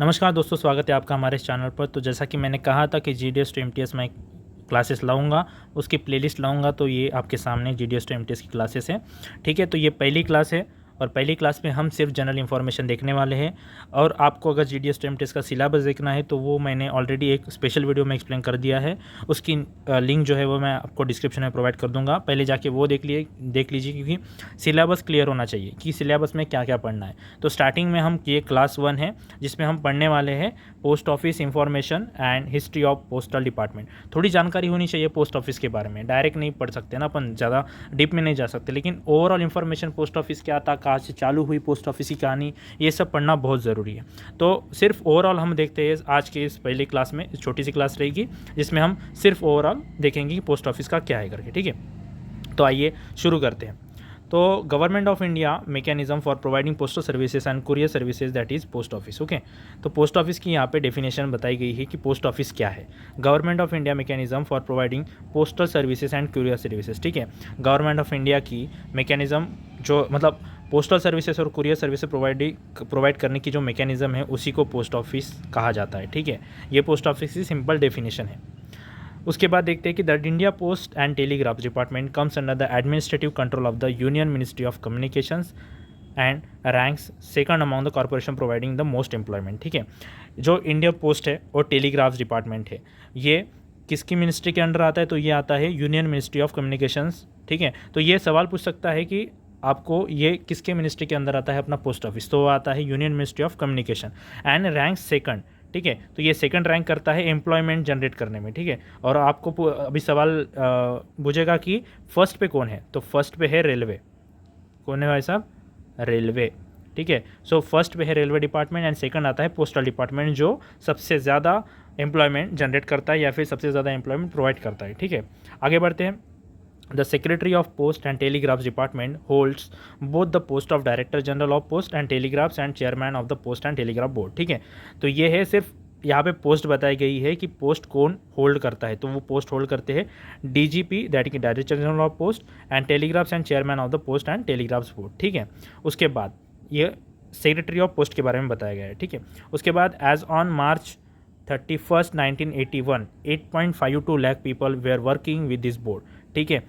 नमस्कार दोस्तों, स्वागत है आपका हमारे इस चैनल पर। तो जैसा कि मैंने कहा था कि जीडीएस टू एमटीएस में क्लासेस लाऊंगा, उसकी प्लेलिस्ट लाऊंगा, तो ये आपके सामने जीडीएस टू एमटीएस की क्लासेस है। ठीक है, तो ये पहली क्लास है और पहली क्लास में हम सिर्फ जनरल इन्फॉर्मेशन देखने वाले हैं। और आपको अगर जीडीएस टू एमटीएस का सिलेबस देखना है तो वो मैंने ऑलरेडी एक स्पेशल वीडियो में एक्सप्लेन कर दिया है। उसकी लिंक जो है वो मैं आपको डिस्क्रिप्शन में प्रोवाइड कर दूंगा, पहले जाके वो देख लीजिए क्योंकि सिलेबस क्लियर होना चाहिए कि सिलेबस में क्या क्या पढ़ना है। तो स्टार्टिंग में हम ये क्लास 1 है जिसमें हम पढ़ने वाले हैं post office information and history of postal department. थोड़ी जानकारी होनी चाहिए पोस्ट ऑफिस के बारे में, डायरेक्ट नहीं पढ़ सकते ना अपन, ज़्यादा डीप में नहीं जा सकते, लेकिन ओवरऑल इन्फॉर्मेशन पोस्ट ऑफिस क्या था, कहाँ से चालू हुई पोस्ट ऑफिस की कहानी, ये सब पढ़ना बहुत ज़रूरी है। तो सिर्फ ओवरऑल हम देखते हैं आज के इस पहली क्लास में, छोटी सी क्लास रहेगी जिसमें हम सिर्फ ओवरऑल देखेंगे कि पोस्ट ऑफिस का क्या है करके। ठीक है, तो आइए शुरू करते हैं। तो government of India mechanism for providing postal services and courier services, that is post office. Okay, तो पोस्ट ऑफिस की यहाँ पे डेफिनेशन बताई गई है कि पोस्ट ऑफिस क्या है। Government of India mechanism for providing postal services and courier services. ठीक है, गवर्नमेंट ऑफ इंडिया की मैकेनिज्म जो मतलब पोस्टल सर्विसेज और कुरियर सर्विसेज प्रोवाइड करने की जो मैकेनिज्म है उसी को पोस्ट ऑफिस कहा जाता है। ठीक है, ये पोस्ट ऑफिस की सिंपल डेफिनेशन है। उसके बाद देखते हैं कि the India post and telegraph department comes under the administrative control of the union ministry of communications and ranks second among the corporation providing the most employment. ठीक है, जो इंडिया पोस्ट है और टेलीग्राफ डिपार्टमेंट है, ये किसकी ministry के under आता है? तो ये आता है यूनियन मिनिस्ट्री ऑफ कम्युनिकेशंस। ठीक है, तो ये सवाल पूछ सकता है कि आपको ये किसके मिनिस्ट्री के अंदर आता है अपना पोस्ट ऑफिस, तो वो आता है union ministry of communication and rank second. ठीक है, तो ये सेकंड रैंक करता है एम्प्लॉयमेंट जनरेट करने में। ठीक है, और आपको अभी सवाल पूछेगा कि फर्स्ट पे कौन है, तो फर्स्ट पे है रेलवे। कौन है भाई साहब? रेलवे। ठीक है, सो फर्स्ट पे है रेलवे डिपार्टमेंट एंड सेकंड आता है पोस्टल डिपार्टमेंट, जो सबसे ज़्यादा एम्प्लॉयमेंट जनरेट करता है या फिर सबसे ज़्यादा एम्प्लॉयमेंट प्रोवाइड करता है। ठीक है, आगे बढ़ते हैं। The Secretary of Post and Telegraphs Department holds both the post of Director General of Post and Telegraphs and Chairman of the Post and Telegraph Board। ठीक है, तो ये है सिर्फ यहाँ पे पोस्ट बताई गई है कि पोस्ट कौन होल्ड करता है, तो वो पोस्ट होल्ड करते हैं DGP, that is director general of post and telegraphs and chairman of the post and telegraphs board. ठीक है, उसके बाद ये सेक्रेटरी ऑफ पोस्ट के बारे में बताया गया है। ठीक है, उसके बाद as on March 31, 1981 8.52 lakh people were working with this board. ठीक है,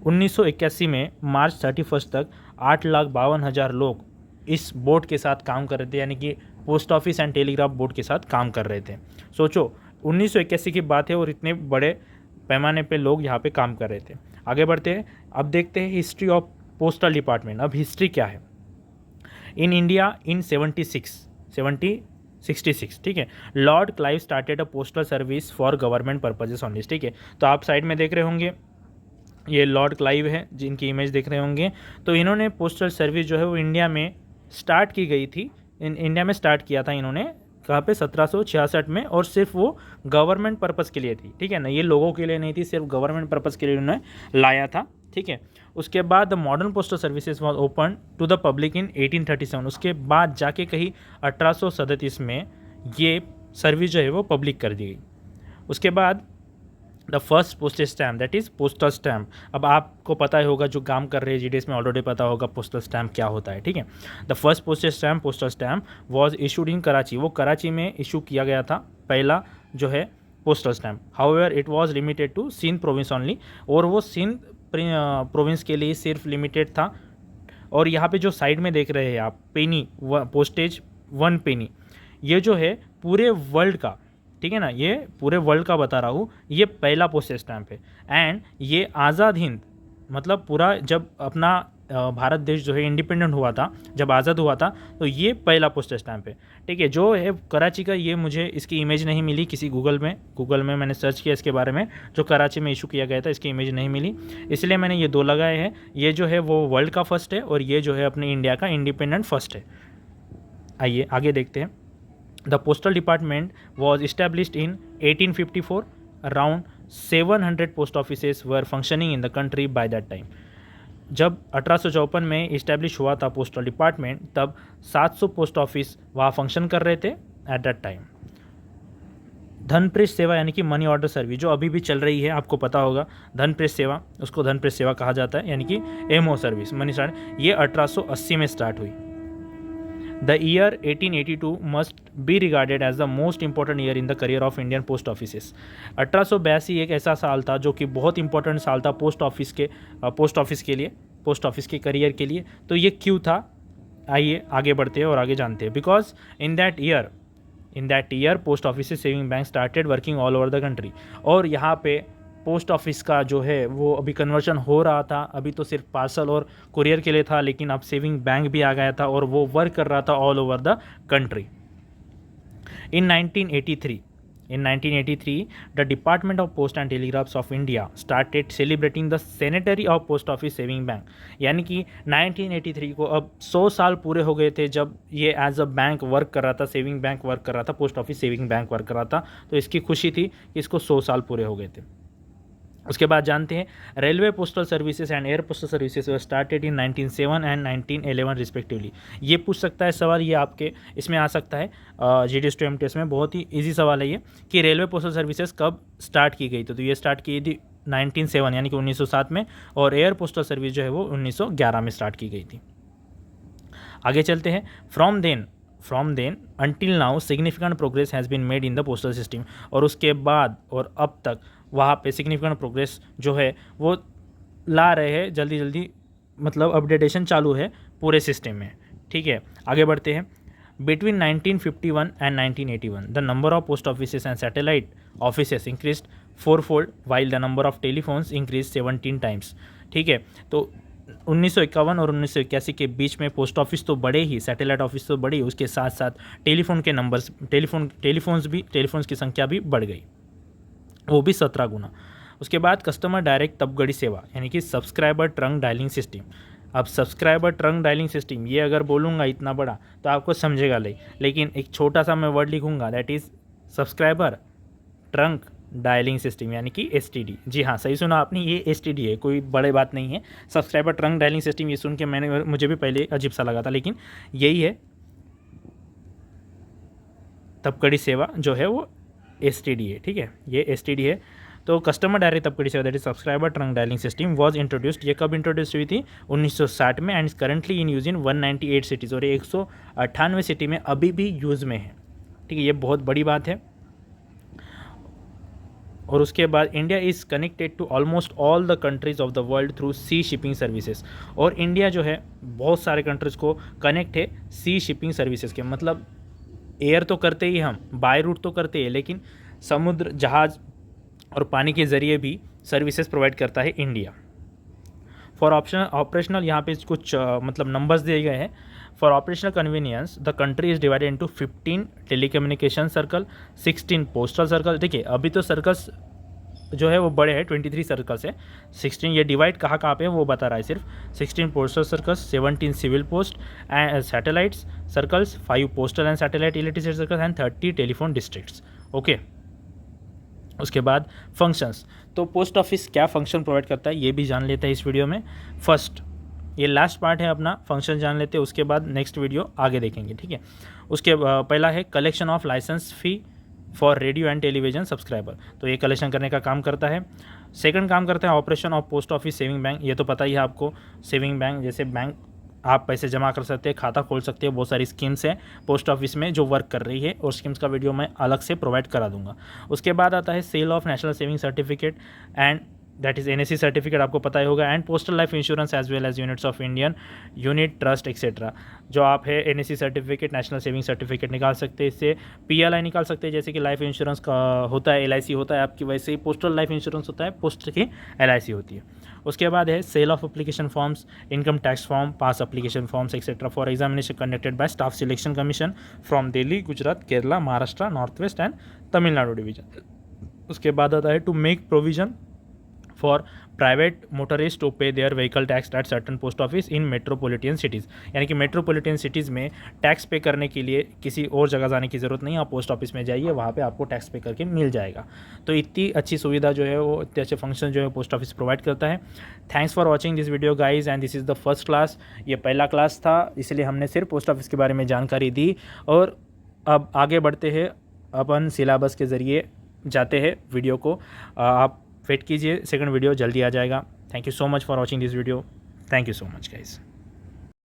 1981 में मार्च 31 तक 8,52,000 लोग इस बोर्ड के साथ काम कर रहे थे, यानी कि post office and telegraph board के साथ काम कर रहे थे। सोचो 1981 की बात है और इतने बड़े पैमाने पे लोग यहाँ पे काम कर रहे थे। आगे बढ़ते हैं, अब देखते हैं हिस्ट्री ऑफ पोस्टल डिपार्टमेंट। अब हिस्ट्री क्या है इन इंडिया इन 66। ठीक है, Lord Clive started a postal service for government purposes only. ठीक है, तो आप साइड में देख रहे होंगे ये लॉर्ड क्लाइव है जिनकी इमेज देख रहे होंगे। तो इन्होंने पोस्टल सर्विस जो है वो इंडिया में स्टार्ट की गई थी, इंडिया में स्टार्ट किया था इन्होंने, कहाँ पे? 1766 में, और सिर्फ वो गवर्नमेंट पर्पज़ के लिए थी। ठीक है ना, ये लोगों के लिए नहीं थी, सिर्फ गवर्नमेंट पर्पज़ के लिए उन्होंने लाया था। ठीक है, उसके बाद the modern postal services was open to the public in 1837। उसके बाद जाके कहीं 1837 में ये सर्विस जो है वो पब्लिक कर दी गई। उसके बाद the first postage stamp, that is postal stamp. अब आपको पता ही होगा, जो काम कर रहे हैं जीडीएस में ऑलरेडी पता होगा पोस्टल स्टैम्प क्या होता है। ठीक है, the first postage stamp, postal stamp was issued in Karachi. वो कराची में इशू किया गया था पहला जो है postal stamp. However it was limited to Sindh province only, और वो सिंध प्रोविंस के लिए सिर्फ लिमिटेड था। और यहाँ पे जो साइड में देख रहे हैं आप पेनी, पोस्टेज 1 पेनी, ये जो है पूरे वर्ल्ड का, ठीक है ना, ये पूरे वर्ल्ड का बता रहा हूँ, ये पहला पोस्टेज स्टैम्प है। एंड ये आज़ाद हिंद, मतलब पूरा जब अपना भारत देश जो है इंडिपेंडेंट हुआ था, जब आज़ाद हुआ था, तो ये पहला पोस्टेज स्टैम्प है। ठीक है, जो है कराची का, ये मुझे इसकी इमेज नहीं मिली किसी गूगल में मैंने सर्च किया इसके बारे में, जो कराची में इशू किया गया था, इसकी इमेज नहीं मिली, इसलिए मैंने ये 2 लगाए हैं। ये जो है वो वर्ल्ड का फर्स्ट है और ये जो है अपने इंडिया का इंडिपेंडेंट फर्स्ट है। आइए आगे देखते हैं। The postal department was established in 1854. Around 700 post offices were functioning in the country by that time. जब 1854 में इस्टेब्लिश हुआ था पोस्टल डिपार्टमेंट, तब 700 पोस्ट ऑफिस वहाँ फंक्शन कर रहे थे एट दैट टाइम। धनप्रेष सेवा यानी कि मनी ऑर्डर सर्विस जो अभी भी चल रही है, आपको पता होगा धनप्रेष सेवा, उसको धनप्रेष सेवा कहा जाता है, यानी कि एमओ सर्विस मनी स्टार्ट, ये 1880 में स्टार्ट हुई। The year 1882 must be regarded as the most important year in the career of Indian post offices. 1882 एक ऐसा साल था जो कि बहुत इंपॉर्टेंट साल था पोस्ट ऑफिस के लिए, पोस्ट ऑफिस के करियर के लिए। तो ये क्यों था, आइए आगे बढ़ते हैं और आगे जानते हैं। Because in that year post office saving bank started working all over the country. और यहाँ पे पोस्ट ऑफिस का जो है वो अभी कन्वर्जन हो रहा था, अभी तो सिर्फ पार्सल और कुरियर के लिए था, लेकिन अब सेविंग बैंक भी आ गया था और वो वर्क कर रहा था all over the country. In 1983 the department of post and telegraphs of India started celebrating the sanitary of post office saving bank. यानी कि 1983 को अब 100 साल पूरे हो गए थे जब ये एज अ बैंक वर्क कर रहा था, सेविंग बैंक वर्क कर रहा था, post office saving bank work कर रहा था। तो इसकी खुशी थी कि इसको 100 साल पूरे हो गए थे। उसके बाद जानते हैं railway postal services and air postal services were started in 1907 and 1911 respectively. ये पूछ सकता है सवाल, ये आपके इसमें आ सकता है GDS to MTS में, बहुत ही इजी सवाल है ये कि रेलवे पोस्टल सर्विसेज कब स्टार्ट की गई थी। तो ये स्टार्ट की थी 1907 यानी कि 1907 में, और एयर पोस्टल सर्विस जो है वो 1911 में स्टार्ट की गई थी। आगे चलते हैं। From then until now significant progress has been made in the postal system। और उसके बाद और अब तक वहाँ पे सिग्निफिकेंट प्रोग्रेस जो है वो ला रहे हैं, जल्दी जल्दी मतलब अपडेटेशन चालू है पूरे सिस्टम में। ठीक है, आगे बढ़ते हैं। Between 1951 and 1981 the number of post offices and satellite offices increased 4-fold while the number of telephones increase 17 times. ठीक है, तो 1951 और 1981 के बीच में पोस्ट ऑफिस तो बढ़े ही, सैटेलाइट ऑफिस तो बढ़े ही, उसके साथ साथ टेलीफोन्स की संख्या भी बढ़ गई, वो भी 17 गुना। उसके बाद कस्टमर डायरेक्ट तबगड़ी सेवा यानी कि सब्सक्राइबर ट्रंक डायलिंग सिस्टम। अब सब्सक्राइबर ट्रंक डायलिंग सिस्टम ये अगर बोलूँगा इतना बड़ा तो आपको समझेगा नहीं, लेकिन एक छोटा सा मैं वर्ड लिखूँगा, that is subscriber trunk dialling system यानी कि STD। जी हाँ, सही सुना आपने, ये STD है, कोई बड़े बात नहीं है। सब्सक्राइबर ट्रंक डायलिंग सिस्टम ये सुन के मुझे भी पहले अजीब सा लगा था, लेकिन यही है, तबकड़ी सेवा जो है वो STD है। ठीक है, ये STD है। तो कस्टमर डायरेक्ट तबकड़ी सेवा that is subscriber trunk dialling system was introduced. ये कब इंट्रोड्यूस हुई थी? 1960 में, and currently in use in 198 cities. और ये 198 सिटी में अभी भी यूज़ में है। ठीक है, ये बहुत बड़ी बात है। और उसके बाद India is connected to almost all the countries of the world through sea shipping services. और इंडिया जो है बहुत सारे कंट्रीज़ को कनेक्ट है सी शिपिंग सर्विसेज के, मतलब एयर तो करते ही हम, बाय रूट तो करते हैं, लेकिन समुद्र, जहाज़ और पानी के ज़रिए भी सर्विसेज प्रोवाइड करता है इंडिया। फॉर ऑपरेशनल यहाँ पे कुछ मतलब नंबर्स दिए गए हैं। For operational convenience the country is divided into 15 telecommunication circle, 16 postal circle. देखिए अभी तो सर्कल्स जो है वो बड़े हैं, 23 सर्कल्स है, 16 ये डिवाइड कहाँ पे है वो बता रहा है सिर्फ। 16 postal circles, 17 civil post and satellites circles, 5 postal and satellite electricity circles and 30 telephone districts. Okay, उसके बाद फंक्शंस। तो पोस्ट ऑफिस क्या फंक्शन प्रोवाइड करता है ये भी जान लेते हैं इस वीडियो में। फर्स्ट, ये लास्ट पार्ट है अपना, फंक्शन जान लेते हैं, उसके बाद नेक्स्ट वीडियो आगे देखेंगे। ठीक है, उसके पहला है collection of licence fee for radio and television subscriber. तो ये कलेक्शन करने का काम करता है। सेकंड काम करता है operation of post office saving bank. ये तो पता ही है आपको, सेविंग बैंक जैसे बैंक आप पैसे जमा कर सकते हैं, खाता खोल सकते हैं, बहुत सारी स्कीम्स हैं पोस्ट ऑफिस में जो वर्क कर रही है, और स्कीम्स का वीडियो मैं अलग से प्रोवाइड करा दूंगा। उसके बाद आता है sale of national saving certificate and that is NSC certificate, आपको पता ही होगा, and postal life insurance as well as units of Indian unit trust etcetera. जो आप है NSC certificate, national saving certificate निकाल सकते हैं, इससे PLI निकाल सकते हैं, जैसे कि लाइफ इंश्योरेंस का होता है, LIC होता है आपकी, वैसे ही पोस्टल लाइफ इंश्योरेंस होता है, पोस्ट की LIC होती है। उसके बाद है sale of application forms, income tax form, pass application forms etcetera for examination conducted by staff selection commission from Delhi, Gujarat, Kerala, Maharashtra, north west and Tamil Nadu division. उसके बाद आता है to make provision for private motorist to pay their vehicle tax at certain post office in metropolitan cities. यानी कि metropolitan cities में tax पे करने के लिए किसी और जगह जाने की ज़रूरत नहीं, आप पोस्ट ऑफिस में जाइए, वहाँ पे आपको टैक्स पे करके मिल जाएगा। तो इतनी अच्छी सुविधा जो है वो, इतने अच्छे फंक्शन जो है पोस्ट ऑफिस प्रोवाइड करता है। Thanks for watching this video guys, and this is the first class. ये पहला क्लास था, इसलिए हमने सिर्फ पोस्ट ऑफिस के बारे में जानकारी दी, और अब आगे बढ़ते हैं, अपन सिलेबस के ज़रिए जाते हैं वीडियो को। आप वेट कीजिए, सेकंड वीडियो जल्दी आ जाएगा। Thank you so much for watching this video. Thank you so much guys.